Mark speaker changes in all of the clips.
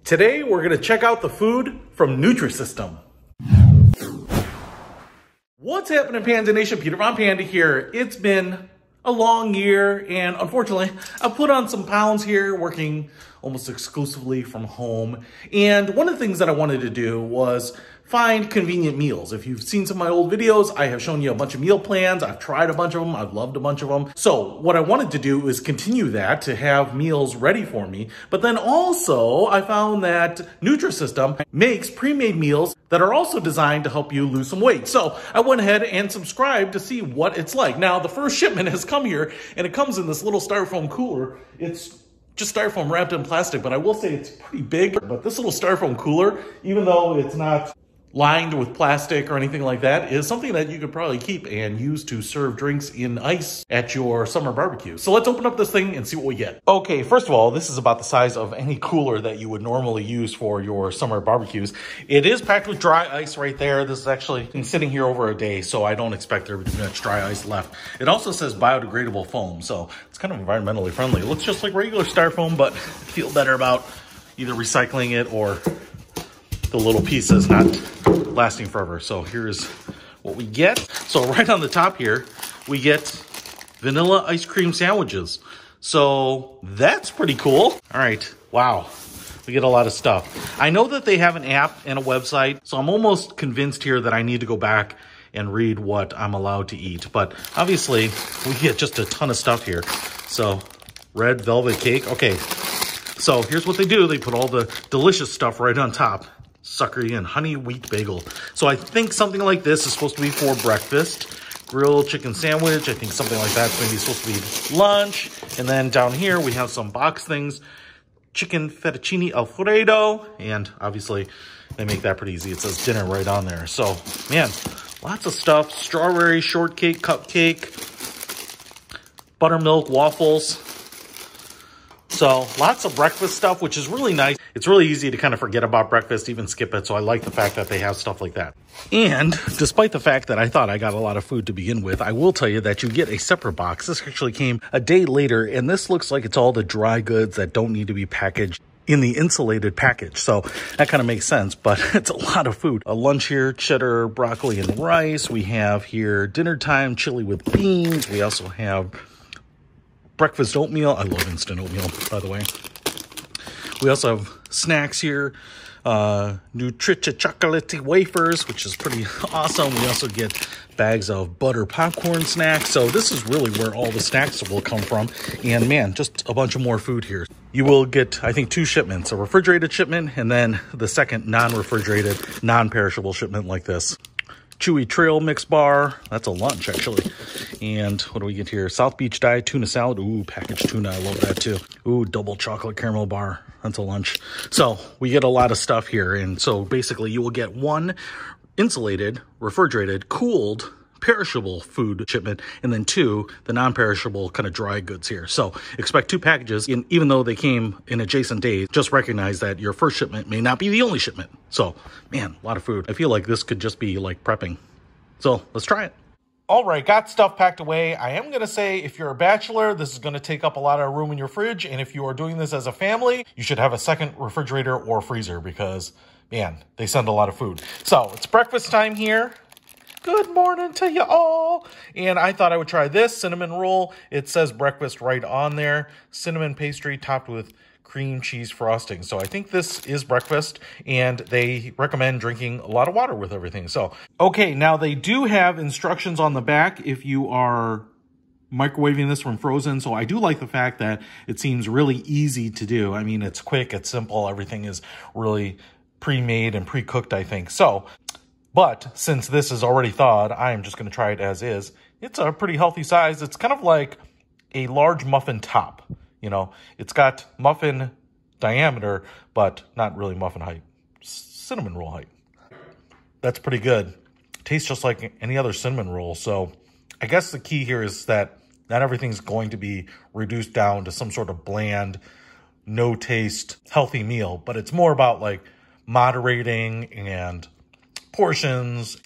Speaker 1: Today, we're gonna check out the food from Nutrisystem. What's happening, Panda Nation? Peter Von Panda here. It's been a long year, and unfortunately, I've put on some pounds here, working almost exclusively from home. And one of the things that I wanted to do was find convenient meals. If you've seen some of my old videos, I have shown you a bunch of meal plans. I've tried a bunch of them. I've loved a bunch of them. So what I wanted to do is continue that, to have meals ready for me. But then also, I found that Nutrisystem makes pre-made meals that are also designed to help you lose some weight. So I went ahead and subscribed to see what it's like. Now, the first shipment has come here, and it comes in this little styrofoam cooler. It's just styrofoam wrapped in plastic, but I will say it's pretty big. But this little styrofoam cooler, even though it's not lined with plastic or anything like that, is something that you could probably keep and use to serve drinks in ice at your summer barbecue. So let's open up this thing and see what we get. Okay, first of all, this is about the size of any cooler that you would normally use for your summer barbecues. It is packed with dry ice right there. This is actually been sitting here over a day, so I don't expect there to be much dry ice left. It also says biodegradable foam, so it's kind of environmentally friendly. It looks just like regular styrofoam, but I feel better about either recycling it or the little pieces not lasting forever. So here's what we get. So right on the top here, we get vanilla ice cream sandwiches. So that's pretty cool. All right, wow. We get a lot of stuff. I know that they have an app and a website, so I'm almost convinced here that I need to go back and read what I'm allowed to eat. But obviously, we get just a ton of stuff here. So red velvet cake. Okay, so here's what they do. They put all the delicious stuff right on top. Sucker you in, honey wheat bagel. So I think something like this is supposed to be for breakfast. Grilled chicken sandwich, I think something like that's maybe supposed to be lunch. And then down here we have some box things. Chicken fettuccine alfredo, and obviously they make that pretty easy. It says dinner right on there. So man, lots of stuff. Strawberry shortcake cupcake, buttermilk waffles. So lots of breakfast stuff, which is really nice. It's really easy to kind of forget about breakfast, even skip it. So I like the fact that they have stuff like that. And despite the fact that I thought I got a lot of food to begin with, I will tell you that you get a separate box. This actually came a day later, and this looks like it's all the dry goods that don't need to be packaged in the insulated package. So that kind of makes sense, but it's a lot of food. A lunch here, cheddar, broccoli, and rice. We have here dinner time, chili with beans. We also have breakfast oatmeal. I love instant oatmeal, by the way. We also have snacks here. Nutritious chocolatey wafers, which is pretty awesome. We also get bags of butter popcorn snacks. So this is really where all the snacks will come from. And man, just a bunch of more food here. You will get, I think, 2 shipments, a refrigerated shipment and then the second non-refrigerated, non-perishable shipment like this. Chewy trail mix bar. That's a lunch, actually. And what do we get here? South Beach Diet tuna salad. Ooh, packaged tuna. I love that too. Ooh, double chocolate caramel bar. That's a lunch. So we get a lot of stuff here. And so basically you will get 1 insulated, refrigerated, cooled, perishable food shipment, and then 2, the non-perishable kind of dry goods here. So expect 2 packages, and even though they came in adjacent days, just recognize that your first shipment may not be the only shipment. So man, a lot of food. I feel like this could just be like prepping. So let's try it. All right, got stuff packed away. I am going to say if you're a bachelor, this is going to take up a lot of room in your fridge. And if you are doing this as a family, you should have a second refrigerator or freezer because, man, they send a lot of food. So it's breakfast time here. Good morning to you all. And I thought I would try this cinnamon roll. It says breakfast right on there. Cinnamon pastry topped with cream cheese frosting. So I think this is breakfast, and they recommend drinking a lot of water with everything. So, okay, now they do have instructions on the back if you are microwaving this from frozen. So I do like the fact that it seems really easy to do. I mean, it's quick, it's simple. Everything is really pre-made and pre-cooked, I think. So, but since this is already thawed, I am just going to try it as is. It's a pretty healthy size. It's kind of like a large muffin top. You know, it's got muffin diameter, but not really muffin height. Cinnamon roll height. That's pretty good. Tastes just like any other cinnamon roll. So I guess the key here is that not everything's going to be reduced down to some sort of bland, no taste, healthy meal, but it's more about like moderating and portions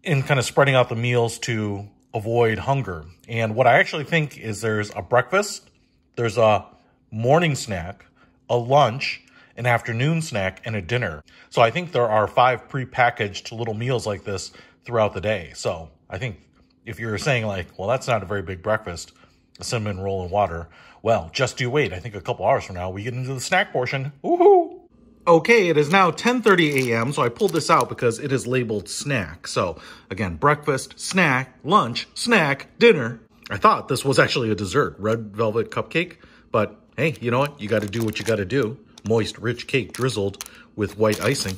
Speaker 1: and kind of spreading out the meals to avoid hunger. And what I actually think is there's a breakfast, there's a morning snack, a lunch, an afternoon snack, and a dinner. So I think there are 5 prepackaged little meals like this throughout the day. So I think if you're saying like, well, that's not a very big breakfast, a cinnamon roll and water, well, just you wait. I think a couple hours from now, we get into the snack portion. Woohoo! Okay, it is now 10:30 a.m., so I pulled this out because it is labeled snack. So again, breakfast, snack, lunch, snack, dinner. I thought this was actually a dessert, red velvet cupcake, but hey, you know what? You got to do what you got to do. Moist, rich cake drizzled with white icing.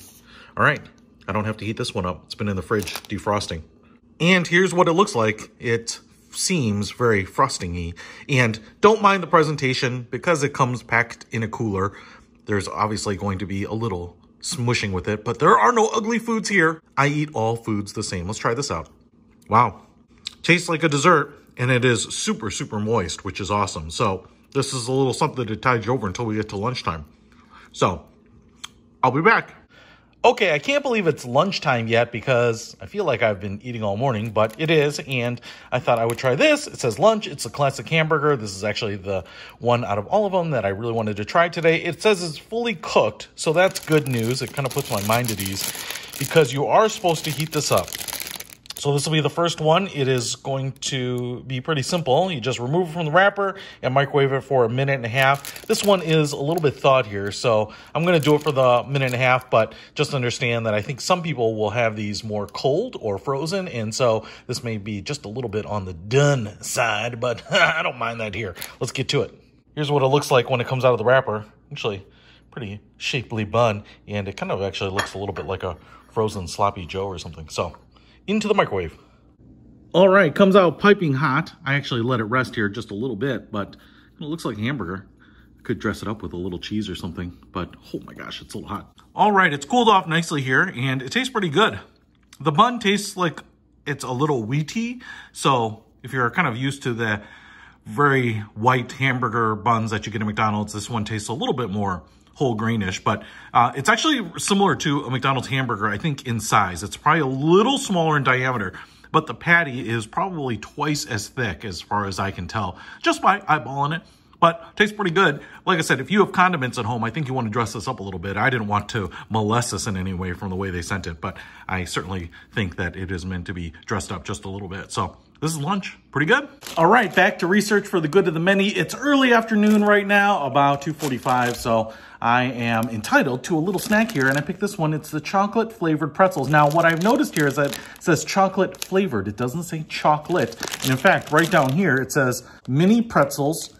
Speaker 1: All right, I don't have to heat this one up. It's been in the fridge defrosting. And here's what it looks like. It seems very frosting-y. And don't mind the presentation because it comes packed in a cooler. There's obviously going to be a little smushing with it, but there are no ugly foods here. I eat all foods the same. Let's try this out. Wow. Tastes like a dessert, and it is super, super moist, which is awesome. So this is a little something to tide you over until we get to lunchtime. So I'll be back. Okay, I can't believe it's lunchtime yet because I feel like I've been eating all morning, but it is, and I thought I would try this. It says lunch. It's a classic hamburger. This is actually the one out of all of them that I really wanted to try today. It says it's fully cooked, so that's good news. It kind of puts my mind at ease because you are supposed to heat this up. So this will be the first one. It is going to be pretty simple. You just remove it from the wrapper and microwave it for 1.5 minutes. This one is a little bit thawed here, so I'm going to do it for the 1.5 minutes, but just understand that I think some people will have these more cold or frozen, and so this may be just a little bit on the done side, but I don't mind that here. Let's get to it. Here's what it looks like when it comes out of the wrapper. Actually, pretty shapely bun, and it kind of actually looks a little bit like a frozen sloppy Joe or something. So into the microwave. All right, comes out piping hot. I actually let it rest here just a little bit, but it looks like a hamburger. Could dress it up with a little cheese or something, but oh my gosh, it's a little hot. All right, it's cooled off nicely here, and it tastes pretty good. The bun tastes like it's a little wheaty, so if you're kind of used to the very white hamburger buns that you get at McDonald's, this one tastes a little bit more whole grainish, but it's actually similar to a McDonald's hamburger, I think, in size. It's probably a little smaller in diameter, but the patty is probably twice as thick as far as I can tell, just by eyeballing it, but tastes pretty good. Like I said, if you have condiments at home, I think you want to dress this up a little bit. I didn't want to molest this in any way from the way they sent it, but I certainly think that it is meant to be dressed up just a little bit. So this is lunch. Pretty good. All right, back to research for the good of the many. It's early afternoon right now, about 2:45, so I am entitled to a little snack here, and I picked this one. It's the chocolate flavored pretzels. Now, what I've noticed here is that it says chocolate flavored. It doesn't say chocolate. And in fact, right down here, it says mini pretzels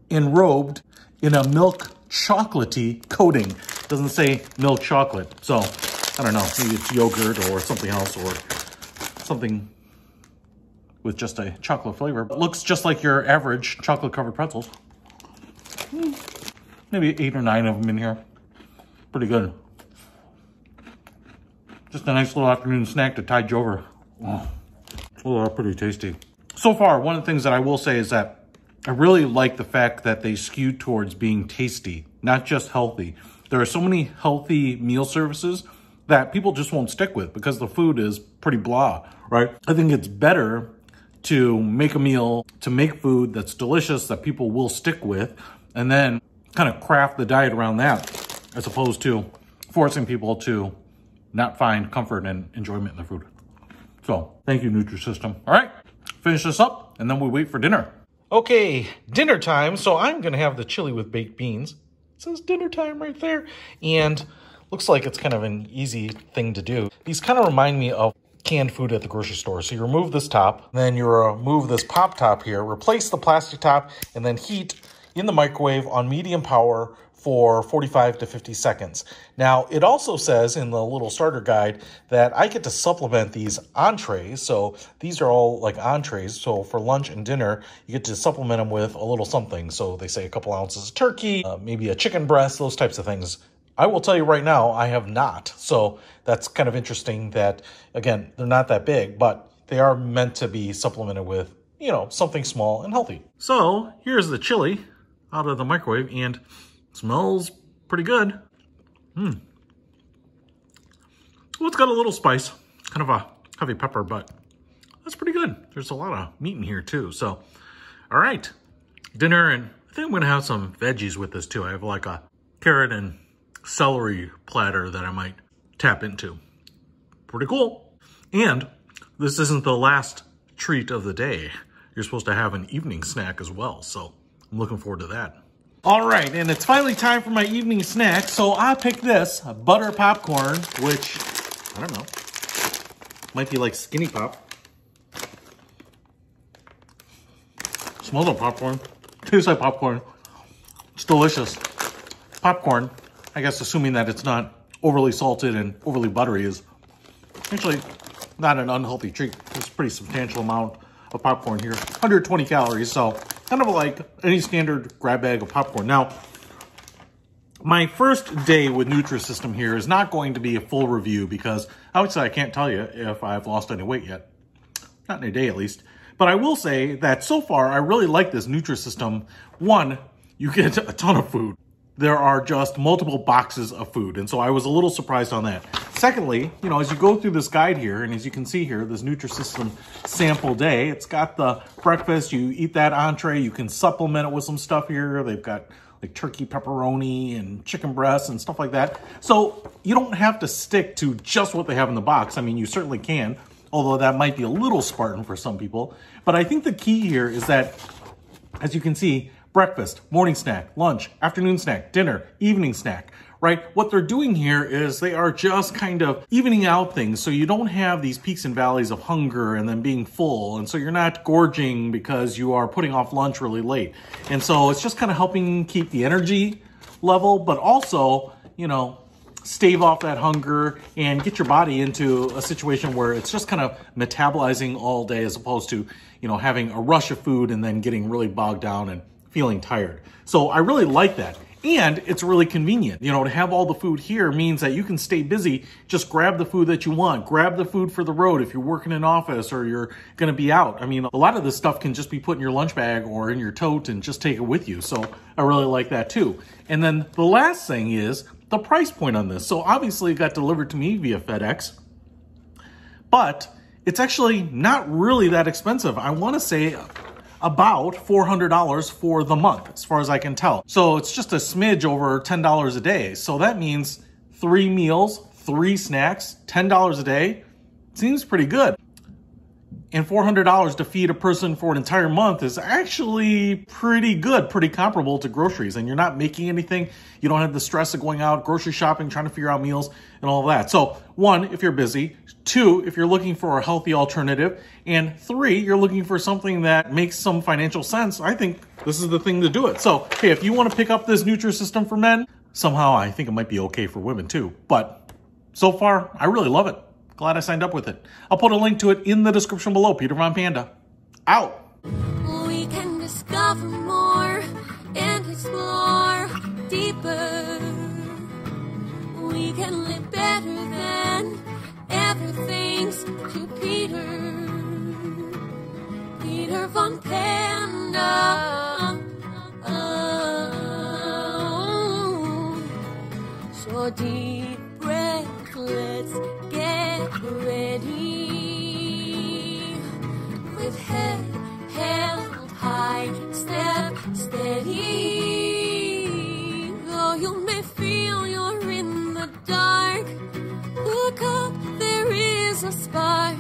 Speaker 1: enrobed in a milk chocolatey coating. It doesn't say milk chocolate. So I don't know, maybe it's yogurt or something else or something with just a chocolate flavor. It looks just like your average chocolate covered pretzels. Maybe 8 or 9 of them in here. Pretty good. Just a nice little afternoon snack to tide you over. Oh, they're pretty tasty. So far, one of the things that I will say is that I really like the fact that they skew towards being tasty, not just healthy. There are so many healthy meal services that people just won't stick with because the food is pretty blah, right? I think it's better to make a meal, to make food that's delicious, that people will stick with, and then kind of craft the diet around that, as opposed to forcing people to not find comfort and enjoyment in their food. So, thank you, Nutrisystem. All right, finish this up, and then we wait for dinner. Okay, dinner time. So I'm going to have the chili with baked beans. It says dinner time right there. And looks like it's kind of an easy thing to do. These kind of remind me of canned food at the grocery store. So you remove this top, then you remove this pop top here, replace the plastic top, and then heat in the microwave on medium power for 45 to 50 seconds. Now, it also says in the little starter guide that I get to supplement these entrees. So these are all like entrees. So for lunch and dinner, you get to supplement them with a little something. So they say a couple ounces of turkey, maybe a chicken breast, those types of things. I will tell you right now, I have not. So that's kind of interesting that, again, they're not that big, but they are meant to be supplemented with, you know, something small and healthy. So here's the chili out of the microwave, and smells pretty good. Well, it's got a little spice, kind of a heavy pepper, but that's pretty good. There's a lot of meat in here too. So, all right, dinner, and I think I'm gonna have some veggies with this too. I have like a carrot and celery platter that I might tap into. Pretty cool. And this isn't the last treat of the day. You're supposed to have an evening snack as well, so I'm looking forward to that. All right, and it's finally time for my evening snack, so I picked this, butter popcorn, which, I don't know, might be like Skinny Pop. Smells like popcorn, tastes like popcorn. It's delicious. Popcorn, I guess assuming that it's not overly salted and overly buttery, is actually not an unhealthy treat. It's a pretty substantial amount of popcorn here. 120 calories, so kind of like any standard grab bag of popcorn. Now, my first day with Nutrisystem here is not going to be a full review because obviously I can't tell you if I've lost any weight yet. Not in a day at least. But I will say that so far, I really like this Nutrisystem. One, you get a ton of food. There are just multiple boxes of food. And so I was a little surprised on that. Secondly, you know, as you go through this guide here, and as you can see here, this Nutrisystem sample day, it's got the breakfast. You eat that entree. You can supplement it with some stuff here. They've got like turkey pepperoni and chicken breasts and stuff like that. So you don't have to stick to just what they have in the box. I mean, you certainly can, although that might be a little Spartan for some people. But I think the key here is that, as you can see, breakfast, morning snack, lunch, afternoon snack, dinner, evening snack, right? What they're doing here is they are just kind of evening out things so you don't have these peaks and valleys of hunger and then being full. And so you're not gorging because you are putting off lunch really late. And so it's just kind of helping keep the energy level, but also, you know, stave off that hunger and get your body into a situation where it's just kind of metabolizing all day as opposed to, you know, having a rush of food and then getting really bogged down and feeling tired. So I really like that. And it's really convenient. You know, to have all the food here means that you can stay busy. Just grab the food that you want. Grab the food for the road if you're working in an office or you're going to be out. I mean, a lot of this stuff can just be put in your lunch bag or in your tote and just take it with you. So I really like that too. And then the last thing is the price point on this. So obviously it got delivered to me via FedEx, but it's actually not really that expensive. I want to say about $400 for the month, as far as I can tell. So it's just a smidge over $10 a day. So that means 3 meals, 3 snacks, $10 a day. Seems pretty good. And $400 to feed a person for an entire month is actually pretty good, pretty comparable to groceries. And you're not making anything. You don't have the stress of going out, grocery shopping, trying to figure out meals and all of that. So 1, if you're busy. 2, if you're looking for a healthy alternative. And 3, you're looking for something that makes some financial sense. I think this is the thing to do it. So, hey, if you want to pick up this Nutrisystem for men, somehow I think it might be okay for women too. But so far, I really love it. Glad I signed up with it. I'll put a link to it in the description below. Peter Von Panda, out.
Speaker 2: We can discover more and explore deeper. We can live better than ever thanks to Peter Von Panda. So deep breath, let's get ready. With head held high, step steady. Though you may feel you're in the dark, look up, there is a spark.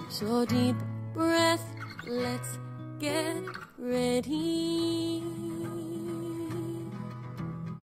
Speaker 2: So deep breath, let's get ready.